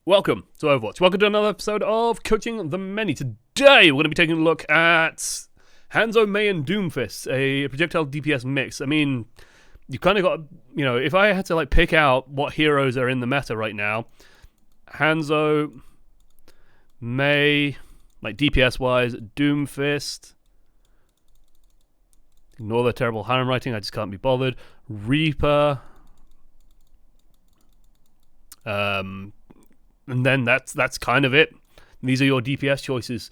Welcome to Overwatch. Welcome to another episode of Coaching the Many. Today we're going to be taking a look at Hanzo, Mei, and Doomfist, a projectile DPS mix. I mean, you kind of got, if I had to pick out what heroes are in the meta right now, Hanzo, Mei, DPS wise, Doomfist. Ignore the terrible Hanamura writing, I just can't be bothered. Reaper. And then that's kind of it. These are your DPS choices.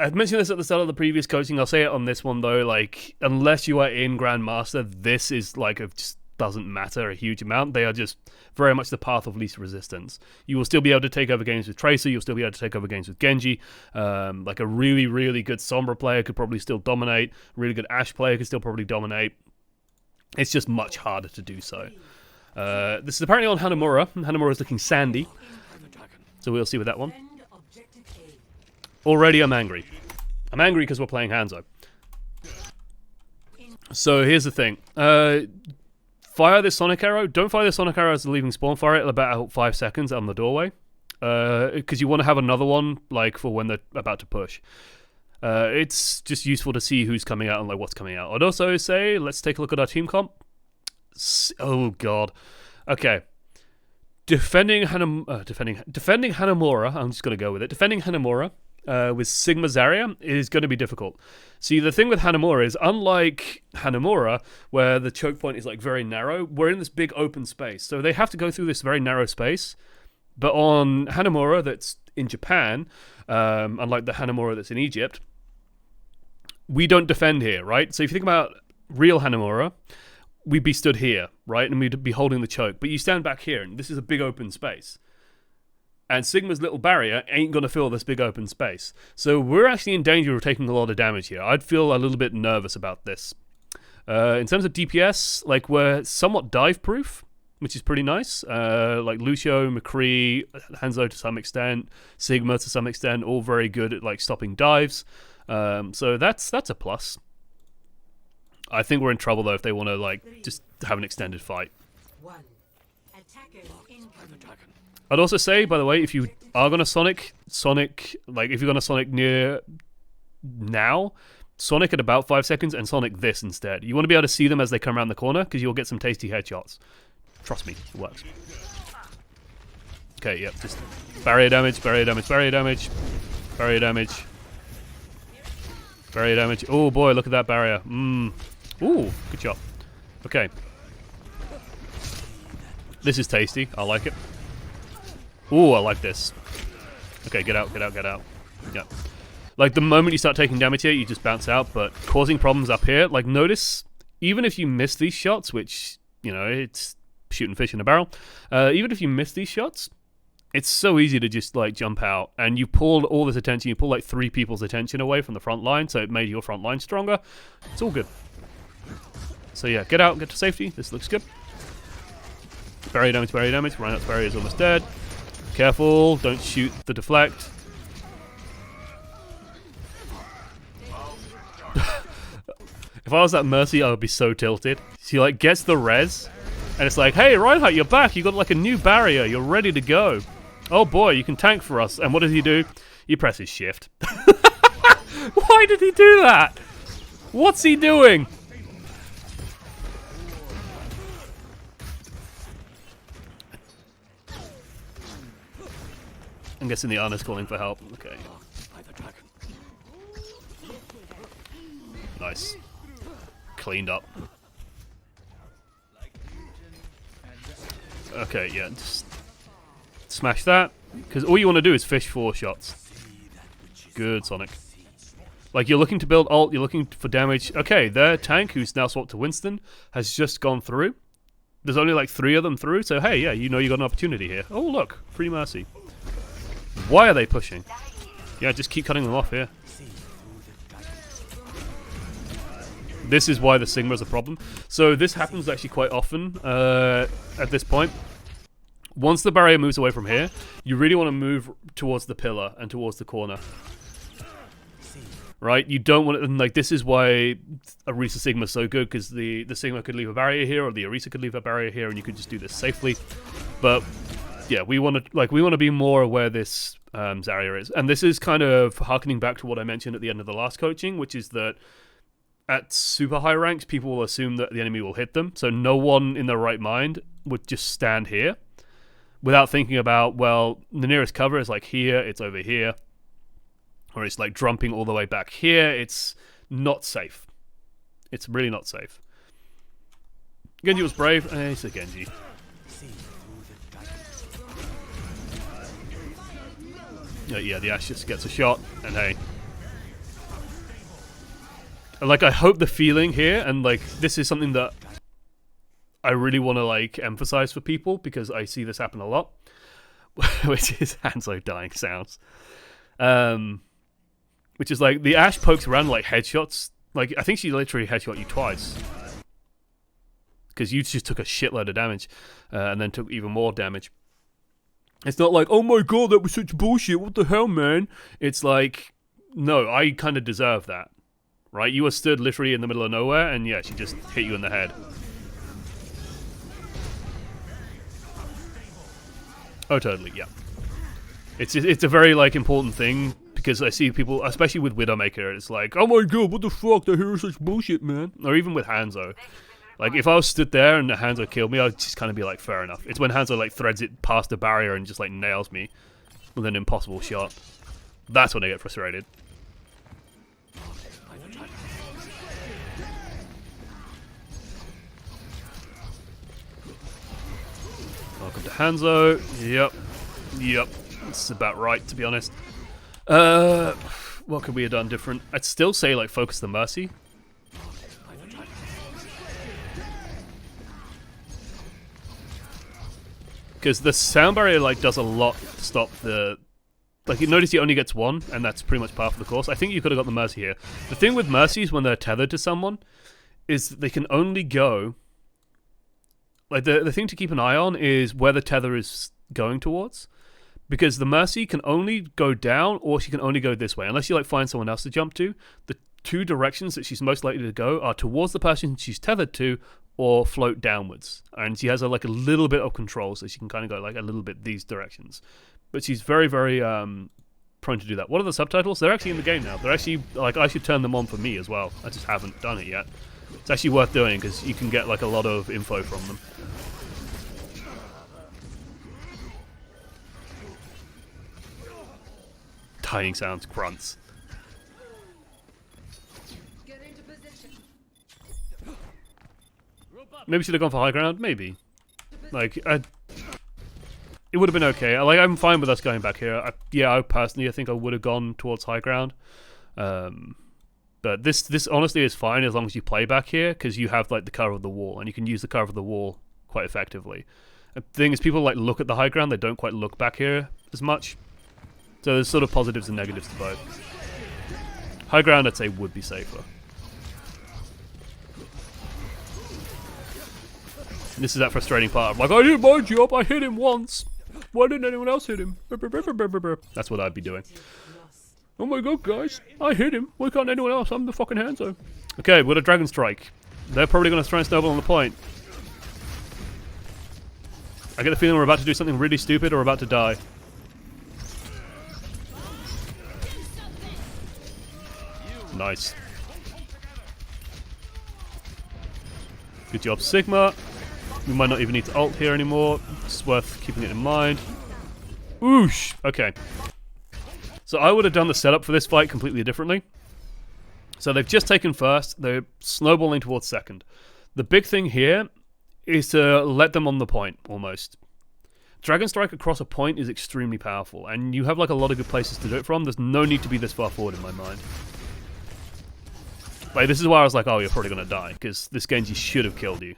I've mentioned this at the start of the previous coaching. I'll say it on this one though. Unless you are in Grandmaster, this is it just doesn't matter a huge amount. They are just very much the path of least resistance. You will still be able to take over games with Tracer. You'll still be able to take over games with Genji. A really, really good Sombra player could probably still dominate. A really good Ashe player could still probably dominate. It's just much harder to do so. This is apparently on Hanamura. Hanamura's looking sandy, so we'll see with that one. Already I'm angry. I'm angry because we're playing Hanzo. So here's the thing. Fire this Sonic Arrow. Don't fire this Sonic Arrow as the leaving spawn. Fire it about 5 seconds on the doorway. Because you want to have another one for when they're about to push. It's just useful to see who's coming out and what's coming out. I'd also say, let's take a look at our team comp. Oh god. Okay. Defending Hanamura. I'm just gonna go with it. Defending Hanamura with Sigma Zarya is going to be difficult. See, the thing with Hanamura is, unlike Hanamura, where the choke point is very narrow, we're in this big open space. So they have to go through this very narrow space. But on Hanamura that's in Japan, unlike the Hanamura that's in Egypt, we don't defend here, right? So if you think about real Hanamura, we'd be stood here, right? And we'd be holding the choke. But you stand back here, and this is a big open space. And Sigma's little barrier ain't going to fill this big open space. So we're actually in danger of taking a lot of damage here. I'd feel a little bit nervous about this. In terms of DPS, we're somewhat dive-proof, which is pretty nice. Lucio, McCree, Hanzo to some extent, Sigma to some extent, all very good at stopping dives. So that's a plus. I think we're in trouble though if they want to just have an extended fight. I'd also say, by the way, if you are gonna Sonic, if you're gonna Sonic near now, Sonic at about 5 seconds and Sonic this instead. You want to be able to see them as they come around the corner because you'll get some tasty headshots. Trust me, it works. Okay, yep, just barrier damage, barrier damage, barrier damage, barrier damage, barrier damage. Oh boy, look at that barrier. Ooh, good job. Okay. This is tasty. I like it. Ooh, I like this. Okay, get out, get out, get out. Yeah. The moment you start taking damage here, you just bounce out, but causing problems up here, notice, even if you miss these shots, which, it's shooting fish in a barrel, even if you miss these shots, it's so easy to just, jump out, and you pulled all this attention, you pulled, 3 people's attention away from the front line, so it made your front line stronger. It's all good. So yeah, get out, get to safety. This looks good. Barrier damage, barrier damage. Reinhardt's barrier is almost dead. Careful, don't shoot the deflect. If I was that Mercy, I would be so tilted. She gets the res, and it's hey Reinhardt, you're back. You got a new barrier. You're ready to go. Oh boy, you can tank for us. And what does he do? He presses shift. Why did he do that? What's he doing? I'm guessing the Ana's calling for help. Okay. Nice. Cleaned up. Okay, yeah. Just smash that. Because all you want to do is fish 4 shots. Good, Sonic. You're looking to build ult, you're looking for damage. Okay, their tank, who's now swapped to Winston, has just gone through. There's only 3 of them through, so hey, yeah, you got an opportunity here. Oh, look. Free Mercy. Why are they pushing? Yeah, just keep cutting them off here. This is why the Sigma is a problem. So this happens actually quite often at this point. Once the barrier moves away from here, you really want to move towards the pillar and towards the corner. Right? You don't want to, this is why Orisa Sigma is so good, because the Sigma could leave a barrier here, or the Orisa could leave a barrier here, and you could just do this safely. But yeah, we want to be more aware this Zarya is, and this is kind of harkening back to what I mentioned at the end of the last coaching, which is that at super high ranks, people will assume that the enemy will hit them, so no one in their right mind would just stand here without thinking about, well, the nearest cover is like here, it's over here, or it's like jumping all the way back here. It's not safe. It's really not safe. Genji was brave. It's a Genji. Yeah, the Ashe just gets a shot, and hey. And like, I hope the feeling here, and like, this is something that I really want to like emphasize for people, because I see this happen a lot, which is Hanzo dying sounds. Which is like, the Ashe pokes around like headshots. Like, I think she literally headshot you twice. Because you just took a shitload of damage, and then took even more damage. It's not like, oh my god, that was such bullshit, what the hell, man? It's like, no, I kind of deserve that. Right? You were stood literally in the middle of nowhere, and yeah, she just hit you in the head. Oh, totally, yeah. It's a very, like, important thing, because I see people, especially with Widowmaker, it's like, oh my god, what the fuck, the hero's such bullshit, man. Or even with Hanzo. Like, if I was stood there and Hanzo killed me, I'd just kind of be like, fair enough. It's when Hanzo, like, threads it past the barrier and just, like, nails me with an impossible shot. That's when I get frustrated. Welcome to Hanzo. Yep. It's about right, to be honest. What could we have done different? I'd still say, like, focus the Mercy. Because the sound barrier, like, does a lot to stop the... Like, you notice he only gets one, and that's pretty much par for the course. I think you could have got the Mercy here. The thing with Mercies, when they're tethered to someone, is that they can only go... Like, the thing to keep an eye on is where the tether is going towards. Because the Mercy can only go down, or she can only go this way. Unless you, like, find someone else to jump to. The two directions that she's most likely to go are towards the person she's tethered to, or float downwards. And she has, like, a little bit of control, so she can kind of go, like, a little bit these directions. But she's very, very prone to do that. What are the subtitles? They're actually in the game now. They're actually, like, I should turn them on for me as well. I just haven't done it yet. It's actually worth doing, because you can get, like, a lot of info from them. Dying sounds, grunts. Maybe should have gone for high ground. Maybe. Like, it would have been okay. Like, I'm fine with us going back here. I personally, I think I would have gone towards high ground. But this honestly is fine as long as you play back here, because you have, like, the cover of the wall, and you can use the cover of the wall quite effectively. The thing is, people, like, look at the high ground. They don't quite look back here as much. So there's sort of positives and negatives to both. High ground, I'd say, would be safer. This is that frustrating part of, like, I did my job, I hit him once. Why didn't anyone else hit him? That's what I'd be doing. Oh my god, guys, I hit him. Why can't anyone else? I'm the fucking Hanzo. Okay, with a Dragonstrike. They're probably going to try and snowball on the point. I get the feeling we're about to do something really stupid or about to die. Nice. Good job, Sigma. We might not even need to ult here anymore. It's worth keeping it in mind. Oosh! Okay. So I would have done the setup for this fight completely differently. So they've just taken first. They're snowballing towards second. The big thing here is to let them on the point, almost. Dragonstrike across a point is extremely powerful, and you have, like, a lot of good places to do it from. There's no need to be this far forward in my mind. Like, this is why I was like, oh, you're probably going to die, because this Genji should have killed you.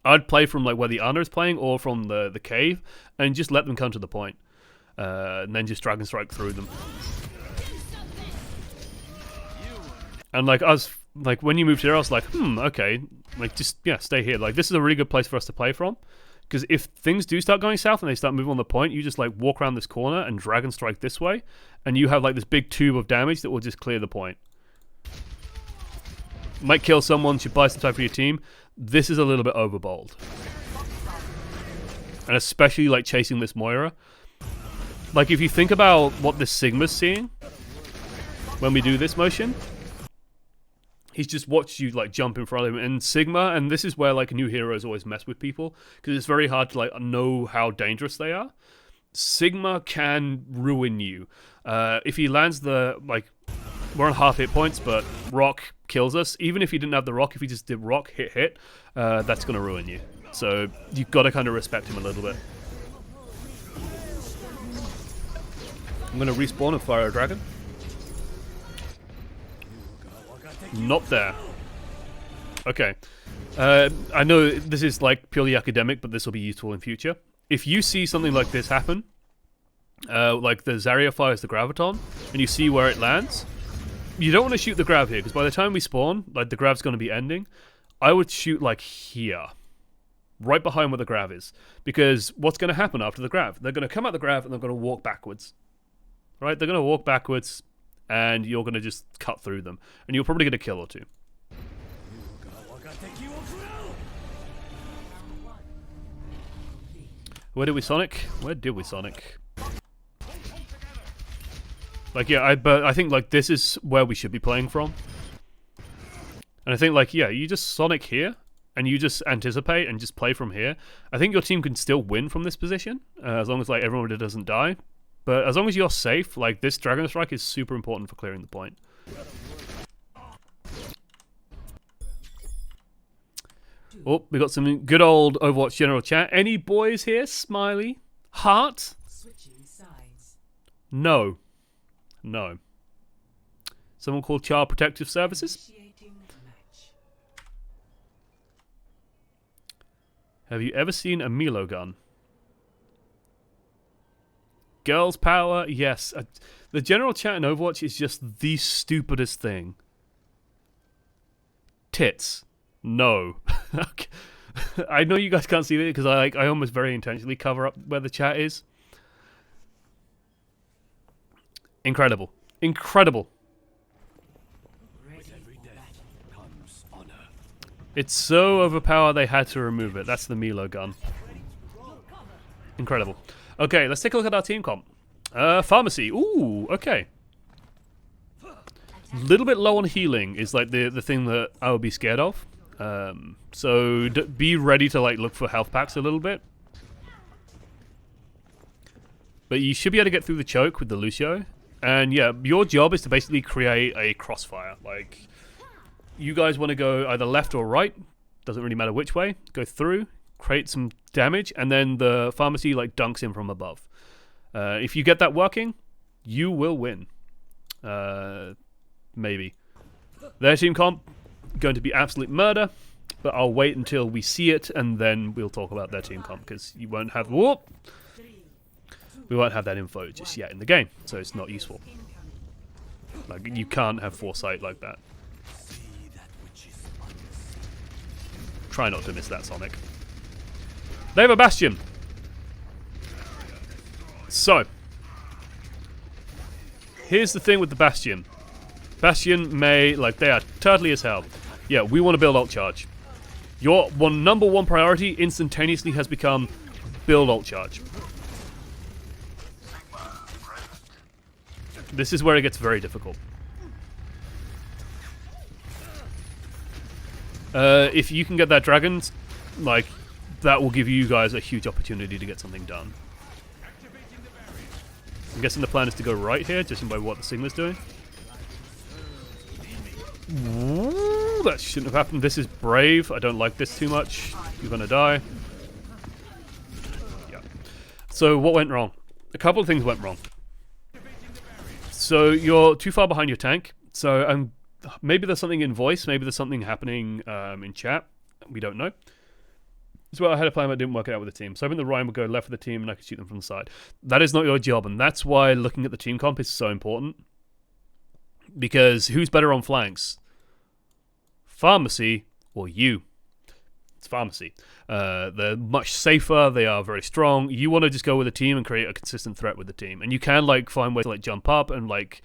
I'd play from, like, where the Ana is playing, or from the cave, and just let them come to the point. And then just Dragonstrike through them. And, like, when you moved here, I was like, okay, like, just, yeah, stay here. Like, this is a really good place for us to play from. Because if things do start going south and they start moving on the point, you just, like, walk around this corner and Dragonstrike this way, and you have, like, this big tube of damage that will just clear the point. Might kill someone, should buy some time for your team. This is a little bit overbold. and especially like chasing this Moira. Like if you think about what this Sigma's seeing when we do this motion, he's just watched you like jump in front of him. And Sigma, and this is where like new heroes always mess with people because it's very hard to like know how dangerous they are. Sigma can ruin you. If he lands the like, we're on half hit points, but rock kills us. Even if he didn't have the rock, if he just did rock hit, that's gonna ruin you. So you've got to kind of respect him a little bit. I'm gonna respawn and fire a dragon. Not there. Okay. I know this is like purely academic, but this will be useful in future. If you see something like this happen, like the Zarya fires the Graviton, and you see where it lands, you don't want to shoot the Grav here, because by the time we spawn, like the Grav's going to be ending. I would shoot like here, right behind where the Grav is, because what's going to happen after the Grav? They're going to come out the Grav and they're going to walk backwards. Right? They're going to walk backwards, and you're going to just cut through them, and you'll probably get a kill or two. Where did we Sonic? Where did we Sonic? Like, yeah, but I think like this is where we should be playing from. And I think like, yeah, you just Sonic here, and you just anticipate and just play from here. I think your team can still win from this position, as long as like everyone doesn't die. But as long as you're safe, like this Dragonstrike is super important for clearing the point. Oh, we got some good old Overwatch general chat. Any boys here? Smiley? Heart? No. No. Someone called Child Protective Services? Have you ever seen a Milo gun? Girls power? Yes. The general chat in Overwatch is just the stupidest thing. Tits. No. Okay. I know you guys can't see it because I almost very intentionally cover up where the chat is. Incredible. Incredible. It's so overpowered they had to remove it. That's the Milo gun. Incredible. Okay, let's take a look at our team comp. Pharmacy. Ooh, okay. Little bit low on healing is like the thing that I would be scared of. So be ready to like look for health packs a little bit. But you should be able to get through the choke with the Lucio. And yeah, your job is to basically create a crossfire. Like, you guys want to go either left or right. Doesn't really matter which way. Go through, create some damage, and then the pharmacy like dunks in from above. If you get that working, you will win. Maybe. Their team comp, going to be absolute murder, but I'll wait until we see it, and then we'll talk about their team comp, because you won't have... Whoop! We won't have that info just yet in the game, so it's not useful. Like, you can't have foresight like that. Try not to miss that, Sonic. They have a Bastion. So, here's the thing with the Bastion. Bastion, Mei, like, they are turtly as hell. Yeah, we want to build ult charge. Your number one priority instantaneously has become build ult charge. This is where it gets very difficult. If you can get that dragon, like, that will give you guys a huge opportunity to get something done. I'm guessing the plan is to go right here, just by what the Sigma's doing. Ooh, that shouldn't have happened. This is brave. I don't like this too much. You're gonna die. Yeah. So what went wrong? A couple of things went wrong. So you're too far behind your tank. So maybe there's something in voice. Maybe there's something happening in chat. We don't know. As well, I had a plan, but it didn't work out with the team. So I think the Ryan would go left with the team, and I could shoot them from the side. That is not your job, and that's why looking at the team comp is so important. Because who's better on flanks? Pharmacy or you? It's Pharmacy. They're much safer. They are very strong. You want to just go with the team and create a consistent threat with the team. And you can like find ways to like jump up and like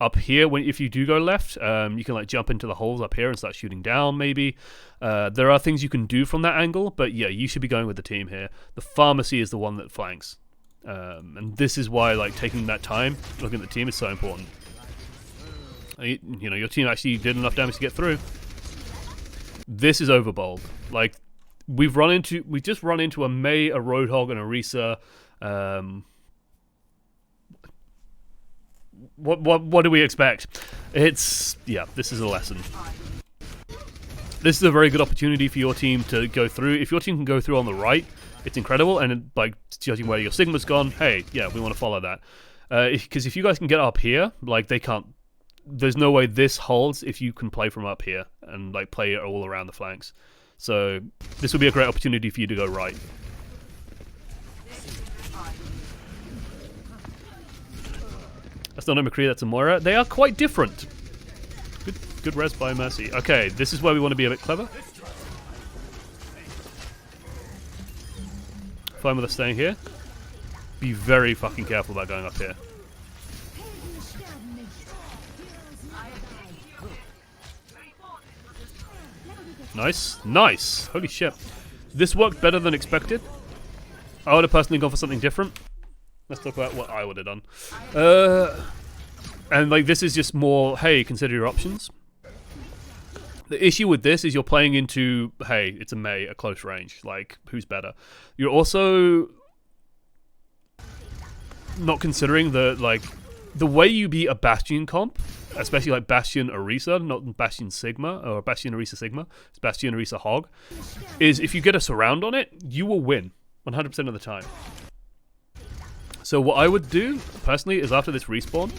up here, if you do go left, you can like jump into the holes up here and start shooting down maybe. There are things you can do from that angle, but yeah, you should be going with the team here. The pharmacy is the one that flanks. And this is why like taking that time, looking at the team is so important. You know, your team actually did enough damage to get through. This is overbold. Like, we've just run into a Mei, a Roadhog, and a Risa. What do we expect? This is a lesson. This is a very good opportunity for your team to go through. If your team can go through on the right, it's incredible. And like, judging where your Sigma's gone, hey, yeah, we want to follow that. Because if you guys can get up here, like, they can't. There's no way this holds if you can play from up here and like play it all around the flanks. So this would be a great opportunity for you to go right. That's not a McCree, that's a Moira. They are quite different. Good res by Mercy. Okay, this is where we want to be a bit clever. Fine with us staying here. Be very fucking careful about going up here. Nice. Holy shit. This worked better than expected. I would have personally gone for something different. Let's talk about what I would have done. And like, this is just more, hey, consider your options. The issue with this is you're playing into, hey, it's a Mei, a close range. Like, who's better? You're also not considering the way you beat a Bastion comp, especially like Bastion Orisa, not Bastion Sigma, or Bastion Orisa Sigma, it's Bastion Orisa Hog, is if you get a surround on it, you will win 100% of the time. So what I would do, personally, is after this respawn,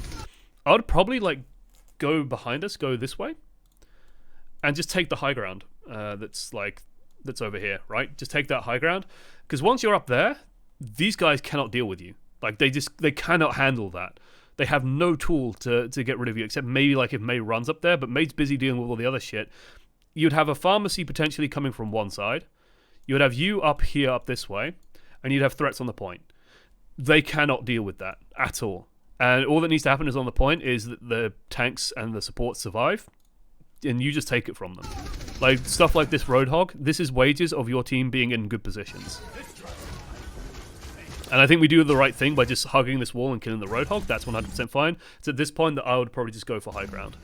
I would probably like go behind us, go this way, and just take the high ground that's over here, right? Just take that high ground, because once you're up there, these guys cannot deal with you. Like, they cannot handle that. They have no tool to get rid of you, except maybe like if Mei runs up there, but Mei's busy dealing with all the other shit. You'd have a pharmacy potentially coming from one side. You would have you up here, up this way, and you'd have threats on the point. They cannot deal with that at all. And all that needs to happen is on the point is that the tanks and the supports survive, and you just take it from them. Like, stuff like this Roadhog, this is wages of your team being in good positions. And I think we do the right thing by just hugging this wall and killing the Roadhog. That's 100% fine. It's at this point that I would probably just go for high ground.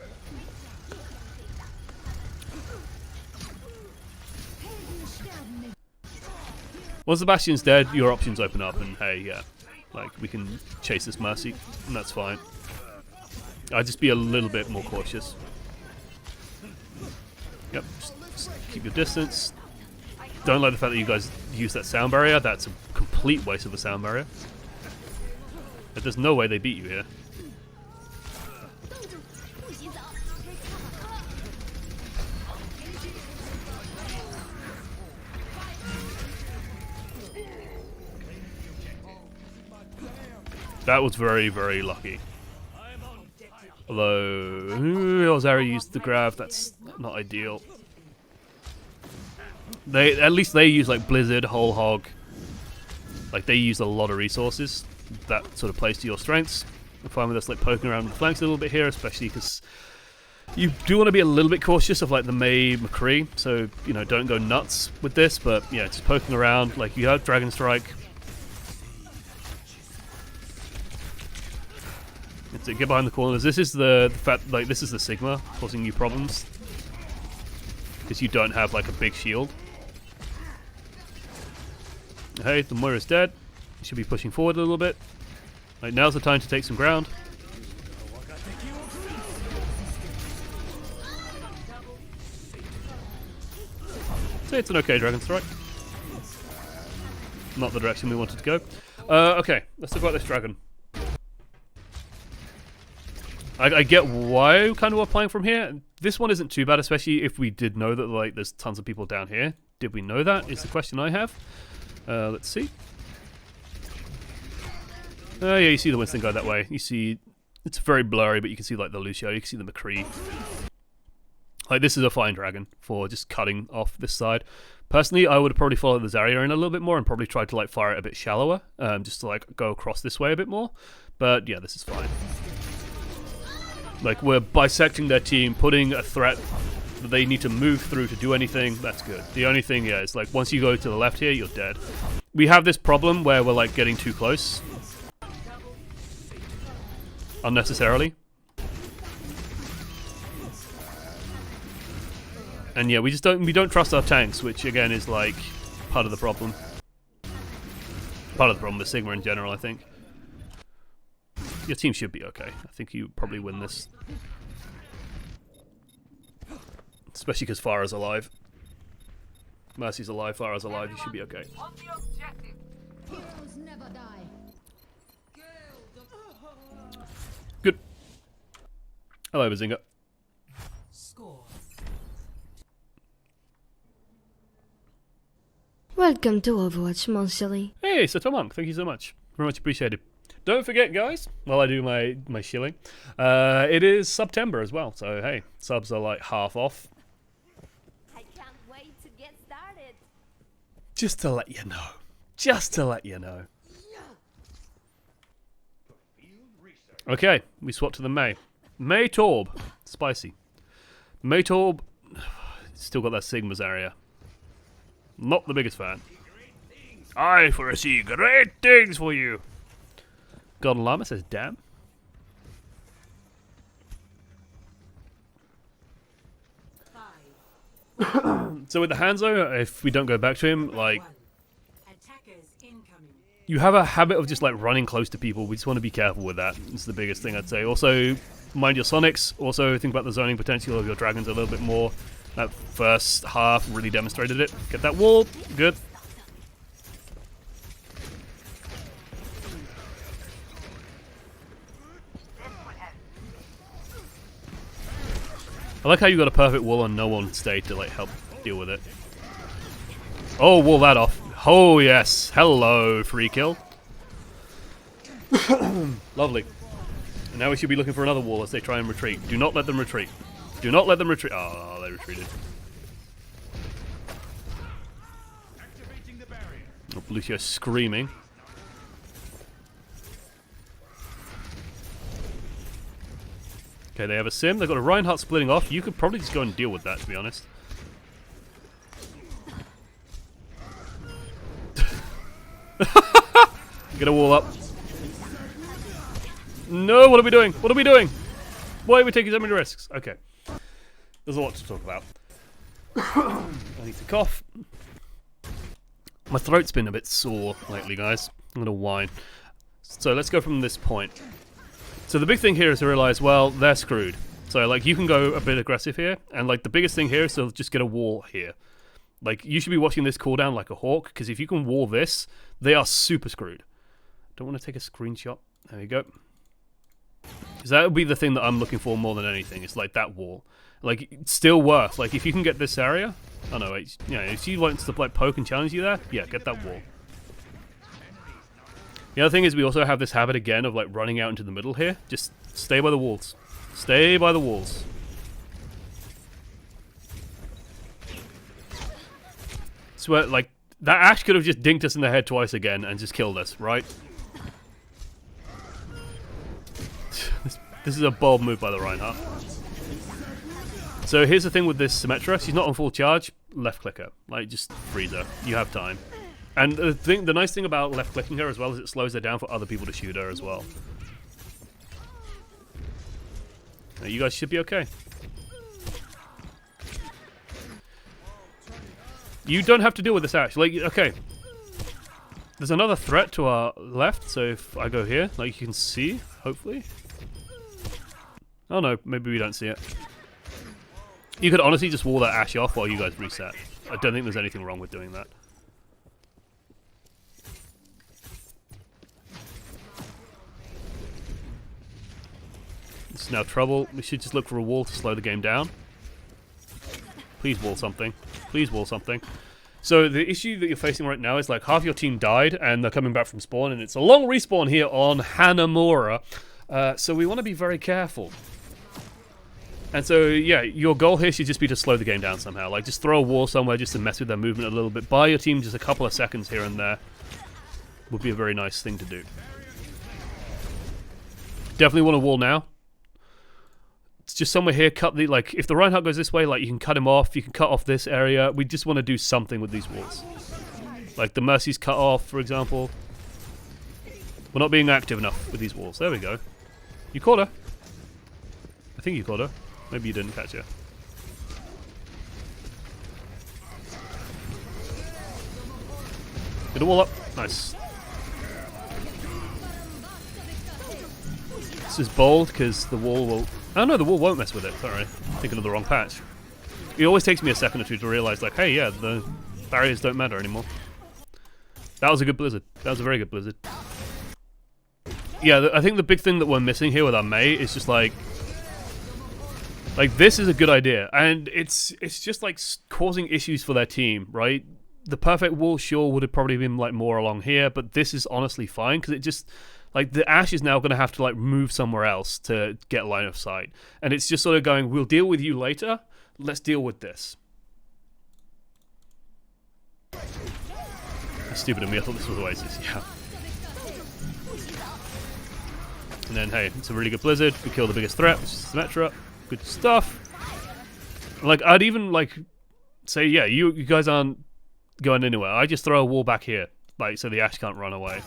Once the Bastion's dead, your options open up, and hey, yeah, like, we can chase this Mercy, and that's fine. I'd just be a little bit more cautious. Yep, just keep your distance. Don't like the fact that you guys use that sound barrier. That's a complete waste of a sound barrier. But there's no way they beat you here. That was very, very lucky. Although, Zara used the grab, that's not ideal. At least they use like Blizzard, Whole Hog. Like, they use a lot of resources. That sort of plays to your strengths. I'm fine with us like poking around the flanks a little bit here, especially because you do want to be a little bit cautious of like the Mei McCree. So, you know, don't go nuts with this, but yeah, just poking around. Like, you have Dragonstrike. That's it, get behind the corners. This is the fact, like, this is the Sigma causing you problems. Because you don't have like a big shield. Hey, the Moira's dead. You should be pushing forward a little bit. Like, now's the time to take some ground. So it's an okay Dragonstrike. Not the direction we wanted to go. Okay, let's talk about this dragon. I get why kind of we're playing from here. This one isn't too bad, especially if we did know that like there's tons of people down here. Did we know that? Is the question I have. Let's see. Yeah, you see the Winston guy that way. You see, it's very blurry, but you can see like the Lucio. You can see the McCree. Like, this is a fine dragon for just cutting off this side. Personally, I would have probably followed the Zarya in a little bit more and probably tried to like fire it a bit shallower, just to like go across this way a bit more. But yeah, this is fine. Like, we're bisecting their team, putting a threat that they need to move through to do anything. That's good. The only thing, yeah, is like once you go to the left here, you're dead. We have this problem where we're like getting too close unnecessarily. And yeah, we don't trust our tanks, which again is like part of the problem. Part of the problem with Sigma in general, I think. Your team should be okay. I think you probably win this. Especially because Farah's alive. Mercy's alive, Farah's alive, you should be okay. Good. Hello, Bazinga. Welcome to Overwatch, mon silly. Hey, Sato Monk, thank you so much. Very much appreciated. Don't forget, guys, while I do my shilling, it is September as well, so hey, subs are like half off. I can't wait to get started. Just to let you know. Just to let you know. Okay, we swap to the Mei. Mei Torb. Spicy. Mei Torb. Still got that Sigma's area. Not the biggest fan. I foresee great things for you. Golden Llama says, damn. So with the Hanzo, if we don't go back to him, like, you have a habit of just like running close to people. We just want to be careful with that. It's the biggest thing I'd say. Also, mind your Sonics. Also, think about the zoning potential of your dragons a little bit more. That first half really demonstrated it. Get that wall. Good. I like how you got a perfect wall and no one stayed to like help deal with it. Oh, wall that off. Oh yes. Hello, free kill. Lovely. And now we should be looking for another wall as they try and retreat. Do not let them retreat. Do not let them retreat. Oh, they retreated. Oh, Lucio screaming. Okay, they have a sim. They've got a Reinhardt splitting off. You could probably just go and deal with that, to be honest. Get a wall up. No, what are we doing? What are we doing? Why are we taking so many risks? Okay. There's a lot to talk about. I need to cough. My throat's been a bit sore lately, guys. I'm gonna whine. So let's go from this point. So the big thing here is to realize, well, they're screwed. So like you can go a bit aggressive here, and like the biggest thing here is to just get a wall here. Like you should be watching this cooldown like a hawk, because if you can wall this, they are super screwed. Don't want to take a screenshot. There you go. Because that would be the thing that I'm looking for more than anything. It's like that wall. Like, it's still worth. Like, if you can get this area... Oh, no, wait. You know, if she wants to, like, poke and challenge you there, yeah, get that wall. The other thing is we also have this habit, again, of, like, running out into the middle here. Just stay by the walls. Stay by the walls. Swear, like, that Ashe could have just dinked us in the head twice again and just killed us, right? This is a bold move by the Reinhardt. So here's the thing with this Symmetra. She's not on full charge. Left click her. Like, just freeze her. You have time. And the nice thing about left clicking her as well is it slows her down for other people to shoot her as well. Now, you guys should be okay. You don't have to deal with this Ashe. Like, okay. There's another threat to our left, so if I go here, like you can see, hopefully. Oh no, maybe we don't see it. You could honestly just wall that Ashe off while you guys reset. I don't think there's anything wrong with doing that. This is now trouble. We should just look for a wall to slow the game down. Please wall something. Please wall something. So the issue that you're facing right now is like half your team died and they're coming back from spawn, and it's a long respawn here on Hanamura. So we want to be very careful. And so, yeah, your goal here should just be to slow the game down somehow. Like, just throw a wall somewhere just to mess with their movement a little bit. Buy your team just a couple of seconds here and there. Would be a very nice thing to do. Definitely want a wall now. just somewhere here, cut the, like, if the Reinhardt goes this way, like, you can cut him off, you can cut off this area. We just want to do something with these walls. Like, the Mercy's cut off, for example. We're not being active enough with these walls. There we go. You caught her. I think you caught her. Maybe you didn't catch her. Get a wall up. Nice. This is bold because the wall will... Oh no, the wall won't mess with it. Sorry. Thinking of the wrong patch. It always takes me a second or two to realize, like, hey, yeah, the barriers don't matter anymore. That was a good blizzard. That was a very good blizzard. Yeah, I think the big thing that we're missing here with our Mei is just like this is a good idea, and it's just like causing issues for their team, right? The perfect wall sure would have probably been like more along here, but this is honestly fine because it just like the Ashe is now going to have to like move somewhere else to get line of sight, and it's just sort of going, we'll deal with you later. Let's deal with this. That's stupid of me. I thought this was Oasis. Yeah. And then, hey, it's a really good blizzard. We kill the biggest threat, which is Symmetra. Good stuff. Like, I'd even, like, say, yeah, you guys aren't going anywhere. I just throw a wall back here, like, so the Ashe can't run away.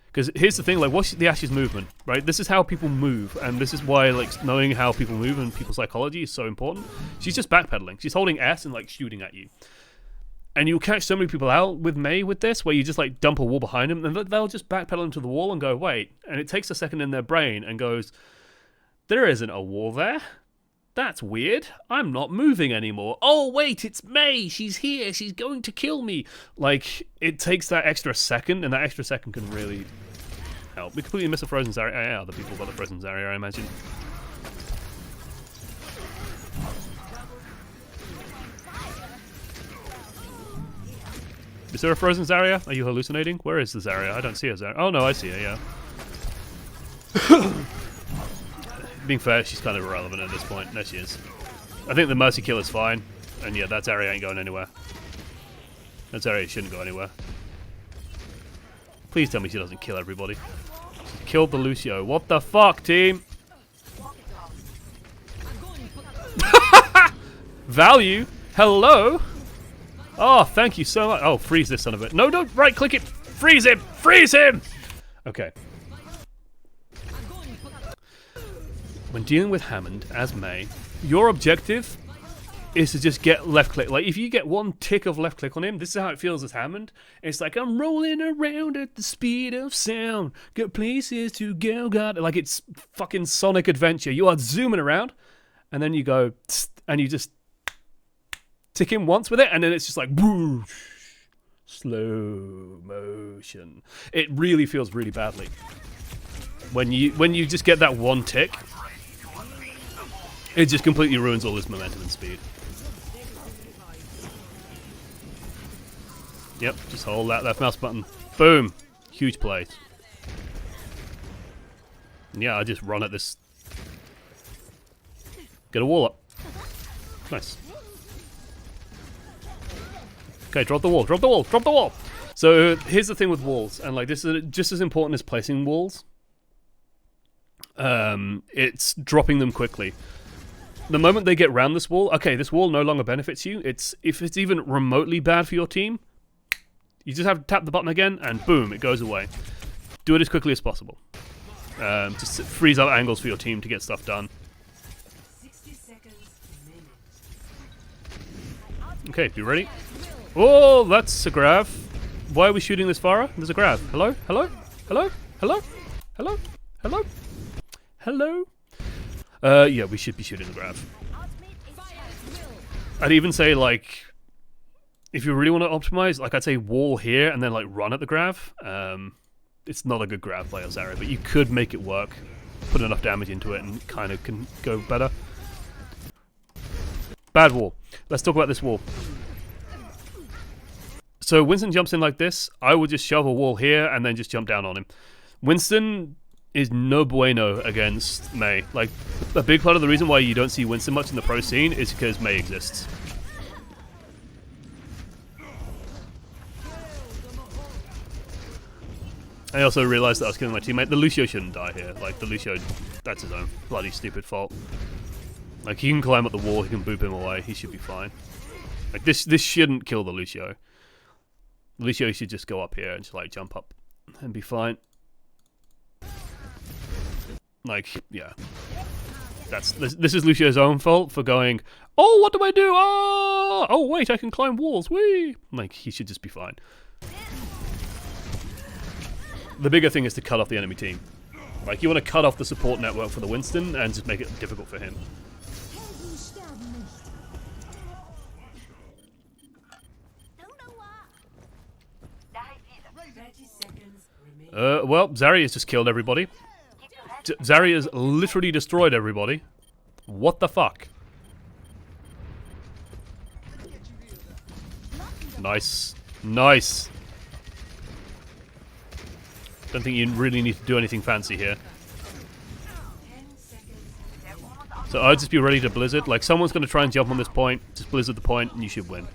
Because here's the thing, like, what's the Ashe's movement, right? This is how people move, and this is why, like, knowing how people move and people's psychology is so important. She's just backpedaling. She's holding S and, like, shooting at you. And you'll catch so many people out with Mei with this, where you just like dump a wall behind them, and they'll just backpedal into the wall and go, wait. And it takes a second in their brain and goes, there isn't a wall there. That's weird. I'm not moving anymore. Oh, wait, it's Mei. She's here. She's going to kill me. Like, it takes that extra second, and that extra second can really help. We completely miss a Frozen Zarya. Yeah, other people got the Frozen Zarya, I imagine. Is there a Frozen Zarya? Are you hallucinating? Where is the Zarya? I don't see a Zarya. Oh no, I see her, yeah. Being fair, she's kind of irrelevant at this point. There she is. I think the Mercy kill is fine. And yeah, that Zarya ain't going anywhere. That Zarya shouldn't go anywhere. Please tell me she doesn't kill everybody. She killed the Lucio. What the fuck, team? Value? Hello? Oh, thank you so much. Oh, freeze this son of a... No, don't right-click it. Freeze him. Freeze him. Okay. When dealing with Hammond as Mei, your objective is to just get left-click. Like, if you get one tick of left-click on him, this is how it feels as Hammond. It's like, I'm rolling around at the speed of sound. Got places to go, God. Like, it's fucking Sonic Adventure. You are zooming around, and then you go, and you just... tick him once with it, and then it's just like whoosh, slow motion. It really feels really badly when you just get that one tick. It just completely ruins all his momentum and speed. Yep, just hold that left mouse button. Boom, huge play. And yeah, I just run at this. Get a wall up. Nice. Okay, drop the wall, drop the wall, drop the wall! So here's the thing with walls, and like this is just as important as placing walls. It's dropping them quickly. The moment they get around this wall, okay, this wall no longer benefits you. If it's even remotely bad for your team, you just have to tap the button again, and boom, it goes away. Do it as quickly as possible. Just freeze up angles for your team to get stuff done. Okay, be ready? Oh, that's a grav. Why are we shooting this Pharah? There's a grav. Hello? Hello? Hello? Hello? Hello? Hello? Hello? Yeah, we should be shooting the grav. I'd even say, like, if you really want to optimize, like, I'd say wall here and then, like, run at the grav. It's not a good grav by Zarya, but you could make it work. Put enough damage into it and kind of can go better. Bad wall. Let's talk about this wall. So Winston jumps in like this. I would just shove a wall here and then just jump down on him. Winston is no bueno against Mei. Like, a big part of the reason why you don't see Winston much in the pro scene is because Mei exists. I also realized that I was killing my teammate. The Lucio shouldn't die here. Like, the Lucio, that's his own bloody stupid fault. Like, he can climb up the wall, he can boop him away, he should be fine. Like, this shouldn't kill the Lucio. Lucio should just go up here and just, like, jump up and be fine. Like, yeah. This is Lucio's own fault for going, oh, what do I do? Oh, wait, I can climb walls, whee! Like, he should just be fine. The bigger thing is to cut off the enemy team. Like, you want to cut off the support network for the Winston and just make it difficult for him. Well, Zarya's just killed everybody. Zarya's literally destroyed everybody. What the fuck? Nice. Nice. Don't think you really need to do anything fancy here. So I'd just be ready to blizzard. Like, someone's going to try and jump on this point. Just blizzard the point and you should win.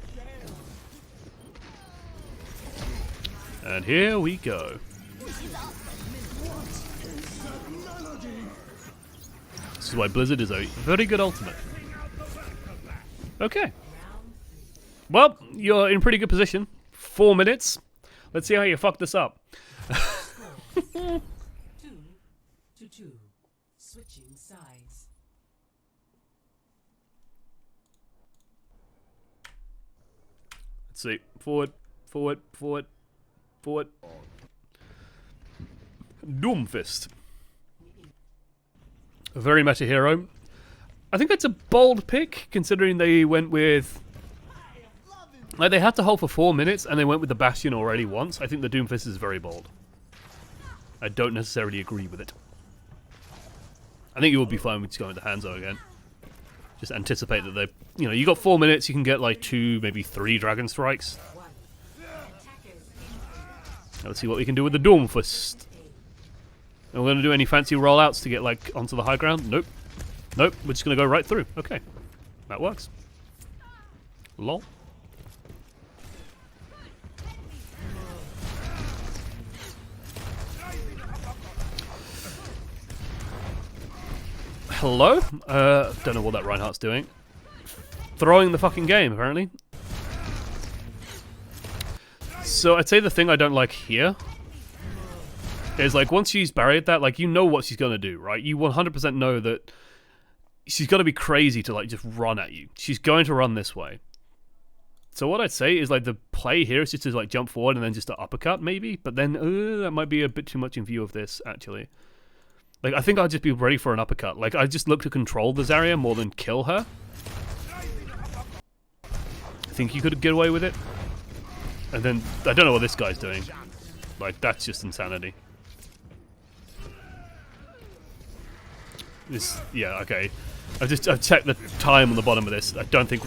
And here we go. This is why Blizzard is a very good ultimate. Okay. Well, you're in pretty good position. 4 minutes. Let's see how you fuck this up. 2-2. Switching sides. Let's see. Forward, forward, forward, forward. Doomfist. A very meta hero. I think that's a bold pick, considering they went with... Like, they had to hold for 4 minutes, and they went with the Bastion already once. I think the Doomfist is very bold. I don't necessarily agree with it. I think you would be fine with just going with the Hanzo again. Just anticipate that they... You know, you got 4 minutes, you can get like 2, maybe 3 Dragonstrikes. Now let's see what we can do with the Doomfist. Are we going to do any fancy rollouts to get, like, onto the high ground? Nope. Nope, we're just going to go right through. Okay. That works. Lol. Hello? Don't know what that Reinhardt's doing. Throwing the fucking game, apparently. So I'd say the thing I don't like here is, like, once she's barriered that, like, you know what she's going to do, right? You 100% know that she's going to be crazy to, like, just run at you. She's going to run this way. So what I'd say is, like, the play here is just to, like, jump forward and then just to uppercut, maybe. But then, that might be a bit too much in view of this, actually. Like, I think I'd just be ready for an uppercut. Like, I'd just look to control the Zarya more than kill her. I think you could get away with it. And then, I don't know what this guy's doing. Like, that's just insanity. This, yeah, okay. I've checked the time on the bottom of this. I don't think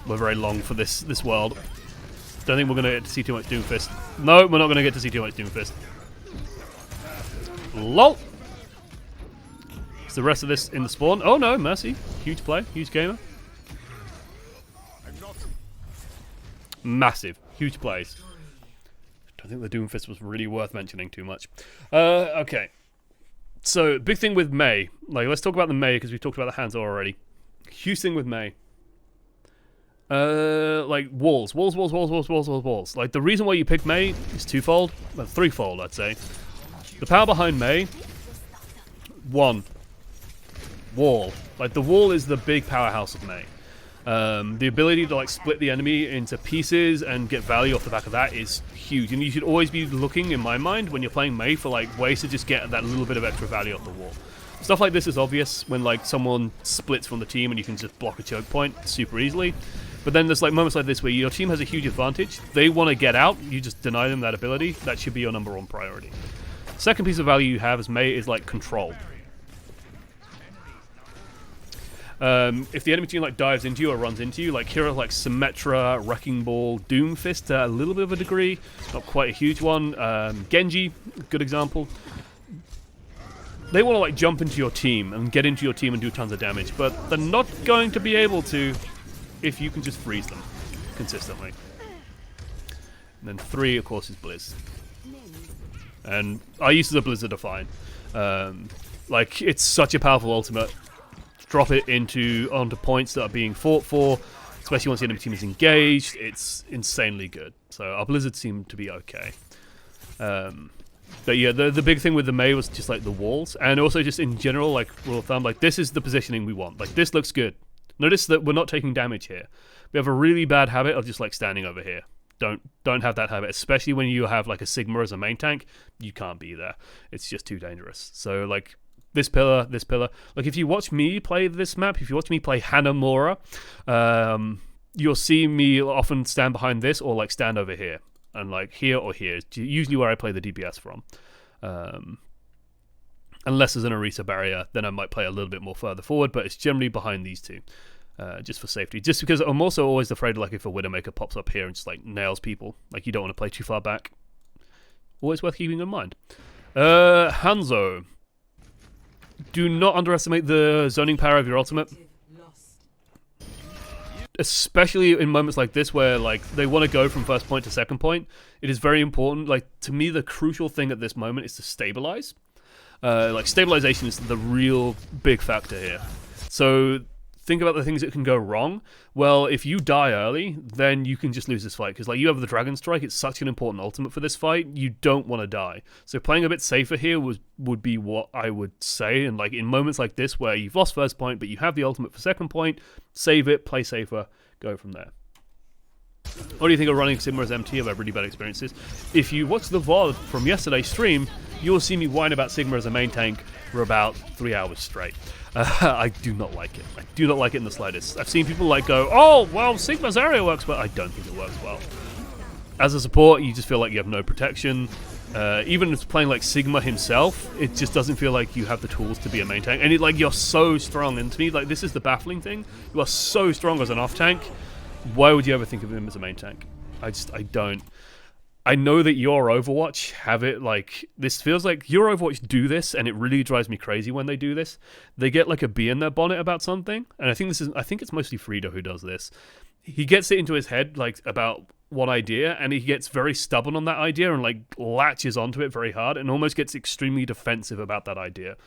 we're very long for this world. Don't think we're going to get to see too much Doomfist. No, we're not going to get to see too much Doomfist. LOL! Is the rest of this in the spawn? Oh no, Mercy. Huge play, huge gamer. Massive, huge plays. Don't think the Doomfist was really worth mentioning too much. Okay. So, big thing with Mei. Like, let's talk about the Mei, because we've talked about the Hanzo already. Huge thing with Mei. Like, walls. Walls. Like, the reason why you pick Mei is twofold. Well, threefold, I'd say. The power behind Mei. 1. Wall. Like, the wall is the big powerhouse of Mei. The ability to, like, split the enemy into pieces and get value off the back of that is huge. And you should always be looking, in my mind, when you're playing Mei, for, like, ways to just get that little bit of extra value off the wall. Stuff like this is obvious when, like, someone splits from the team and you can just block a choke point super easily. But then there's, like, moments like this where your team has a huge advantage. They want to get out. You just deny them that ability. That should be your #1 priority. Second piece of value you have as Mei is, like, control. If the enemy team, like, dives into you or runs into you, like heroes like Symmetra, Wrecking Ball, Doomfist to a little bit of a degree, not quite a huge one. Genji, good example. They want to, like, jump into your team and get into your team and do tons of damage, but they're not going to be able to if you can just freeze them consistently. And then 3, of course, is Blizz. And our uses of Blizzard are fine. Like, it's such a powerful ultimate. drop it onto points that are being fought for, especially once the enemy team is engaged. It's insanely good. So our Blizzard seem to be okay. But yeah, the big thing with the Mei was just like the walls, and also just in general, like rule of thumb, like this is the positioning we want. Like this looks good. Notice that we're not taking damage here. We have a really bad habit of just like standing over here. Don't have that habit, especially when you have like a Sigma as a main tank. You can't be there. It's just too dangerous. So like this pillar. Like if you watch me play this map, if you watch me play Hanamura, you'll see me often stand behind this or like stand over here. And like here or here is usually where I play the DPS from. Unless there's an Orisa barrier, then I might play a little bit more further forward, but it's generally behind these two. Just for safety. Just because I'm also always afraid, like, if a Widowmaker pops up here and just, like, nails people. Like, you don't want to play too far back. Always worth keeping in mind. Hanzo. Do not underestimate the zoning power of your ultimate. Especially in moments like this where, like, they want to go from first point to second point. It is very important. Like, to me, the crucial thing at this moment is to stabilize. Like, stabilization is the real big factor here. So think about the things that can go wrong. Well, if you die early, then you can just lose this fight. Because like you have the Dragonstrike, it's such an important ultimate for this fight. You don't want to die. So playing a bit safer here would be what I would say. And like in moments like this where you've lost first point, but you have the ultimate for second point, save it, play safer, go from there. What do you think of running Sigma as MT? I've had really bad experiences. If you watch the VOD from yesterday's stream, you'll see me whine about Sigma as a main tank for about 3 hours straight. I do not like it. I do not like it in the slightest. I've seen people like go, oh, well, Sigma's area works well. I don't think it works well. As a support, you just feel like you have no protection. Even if playing like Sigma himself, it just doesn't feel like you have the tools to be a main tank. And like you're so strong. And to me, like this is the baffling thing. You are so strong as an off tank. Why would you ever think of him as a main tank? I don't. I know that your Overwatch have it like this. Feels like your Overwatch do this, and it really drives me crazy when they do this. They get like a bee in their bonnet about something, and I think it's mostly Frida who does this. He gets it into his head like about one idea, and he gets very stubborn on that idea and like latches onto it very hard, and almost gets extremely defensive about that idea.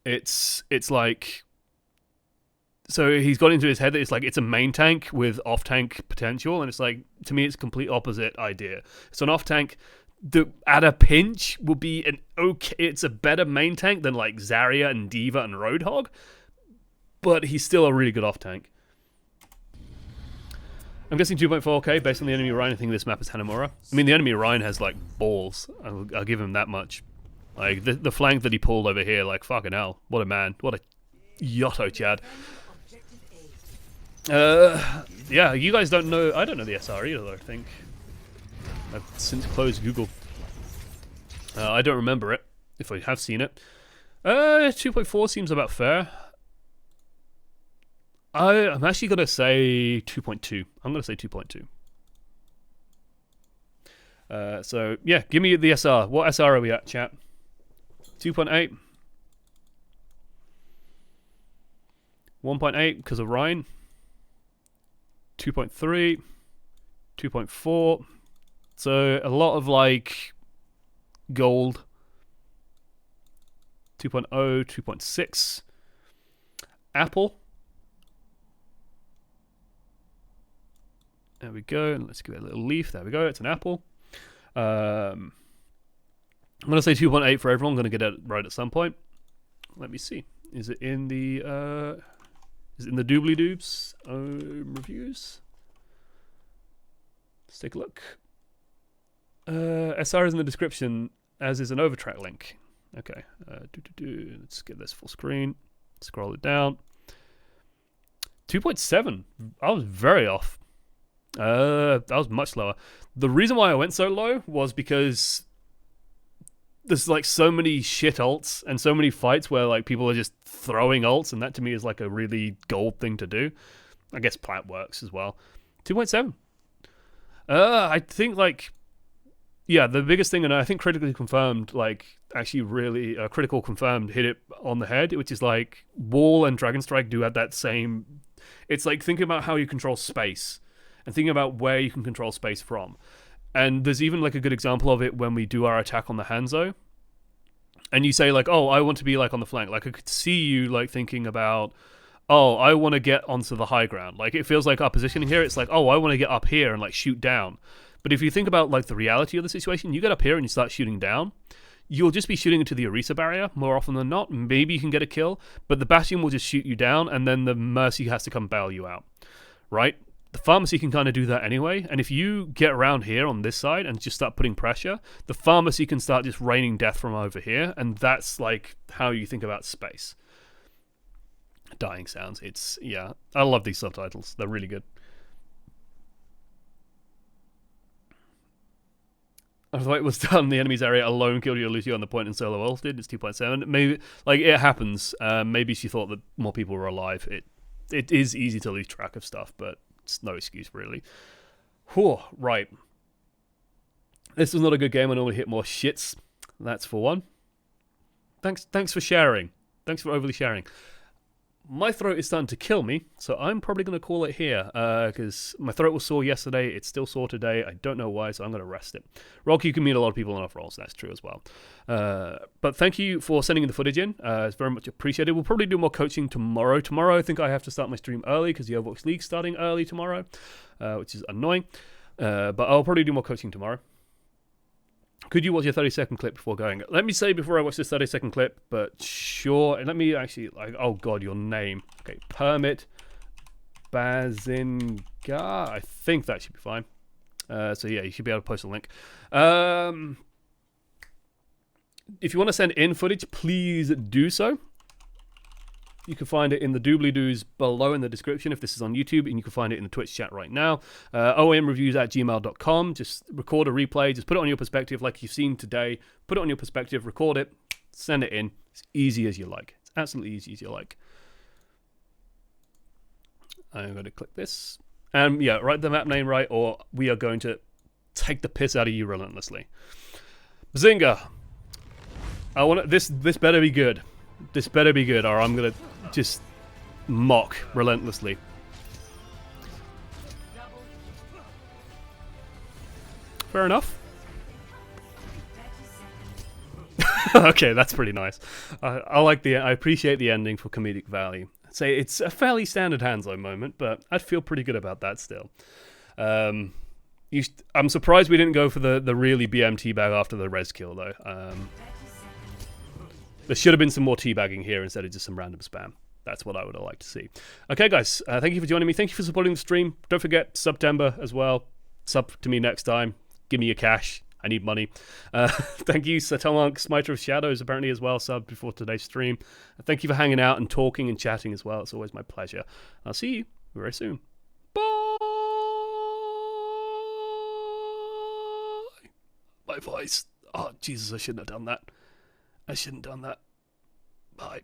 It's like. So he's got into his head that it's like it's a main tank with off-tank potential, and it's like, to me, it's a complete opposite idea. So an off-tank that at a pinch will be it's a better main tank than like Zarya and D.Va and Roadhog, but he's still a really good off-tank. I'm guessing 2.4k based on the enemy Rhine. I think this map is Hanamura. I mean, the enemy Rhine has like balls. I'll give him that much. Like the flank that he pulled over here, like fucking hell, what a man, what a Yotto Chad. Yeah, you guys don't know. I don't know the SR either, I think. I've since closed Google. I don't remember it, if I have seen it. 2.4 seems about fair. I'm actually going to say 2.2. I'm going to say 2.2. So, yeah, give me the SR. What SR are we at, chat? 2.8? 1.8 because of Ryan. 2.3, 2.4, so a lot of like gold. 2.0, 2.6. Apple. There we go, and let's give it a little leaf. There we go, it's an apple. I'm going to say 2.8 for everyone. I'm going to get it right at some point. Let me see. Is it in the doobly doobs reviews? Let's take a look. SR is in the description, as is an overtrack link. Okay. Let's get this full screen. Scroll it down. 2.7. I was very off. That was much lower. The reason why I went so low was because there's like so many shit ults and so many fights where like people are just throwing ults, and that to me is like a really gold thing to do. I guess plat works as well. 2.7. I think like, yeah, the biggest thing, and I think critically confirmed, like actually really critical confirmed hit it on the head, which is like Wall and Dragonstrike do have that same. It's like thinking about how you control space and thinking about where you can control space from. And there's even like a good example of it when we do our attack on the Hanzo. and you say like, oh, I want to be like on the flank. Like I could see you like thinking about, oh, I want to get onto the high ground. Like it feels like our positioning here. It's like, oh, I want to get up here and like shoot down. But if you think about like the reality of the situation, you get up here and you start shooting down. You'll just be shooting into the Orisa barrier more often than not. Maybe you can get a kill, but the Bastion will just shoot you down, and then the Mercy has to come bail you out, right? The Pharmacy can kind of do that anyway, and if you get around here on this side and just start putting pressure, the Pharmacy can start just raining death from over here, and that's like how you think about space. Dying sounds. It's, yeah, I love these subtitles. They're really good. I thought it was done. The enemy's area alone killed you or lose you on the point and solo ulted. It's 2.7. Maybe, like, it happens. Maybe she thought that more people were alive. It is easy to lose track of stuff, but it's no excuse, really. Whew, right. This was not a good game. I normally hit more shits. That's for one. Thanks for sharing. Thanks for overly sharing. My throat is starting to kill me, so I'm probably going to call it here, because my throat was sore yesterday, it's still sore today, I don't know why, so I'm going to rest it. Rocky can meet a lot of people on off-rolls, that's true as well. But thank you for sending the footage in, it's very much appreciated. We'll probably do more coaching tomorrow. Tomorrow I think I have to start my stream early, because the Overwatch League's starting early tomorrow, which is annoying. But I'll probably do more coaching tomorrow. Could you watch a 30-second clip before going? Let me say before I watch this 30-second clip, but sure. Let me actually, like, oh god, your name. Okay, Permit Bazinga. I think that should be fine. So yeah, you should be able to post a link. If you want to send in footage, please do so. You can find it in the doobly-doos below in the description if this is on YouTube, and you can find it in the Twitch chat right now. omreviews@gmail.com. Just record a replay. Just put it on your perspective like you've seen today. Put it on your perspective, record it, send it in. It's easy as you like. It's absolutely easy as you like. I'm going to click this. And yeah, write the map name right, or we are going to take the piss out of you relentlessly. Bazinga. I want this better be good. This better be good, or I'm going to just mock relentlessly. Fair enough. Okay, that's pretty nice. I like I appreciate the ending for comedic value. Say it's a fairly standard Hanzo moment, but I'd feel pretty good about that still. I'm surprised we didn't go for the really BM teabag after the res kill though. There should have been some more teabagging here instead of just some random spam. That's what I would have liked to see. Okay, guys, thank you for joining me. Thank you for supporting the stream. Don't forget, September as well. Sub to me next time. Give me your cash. I need money. Thank you, Satomonk, Smiter of Shadows, apparently as well, sub before today's stream. Thank you for hanging out and talking and chatting as well. It's always my pleasure. I'll see you very soon. Bye. My voice. Oh, Jesus, I shouldn't have done that. I shouldn't have done that. Bye.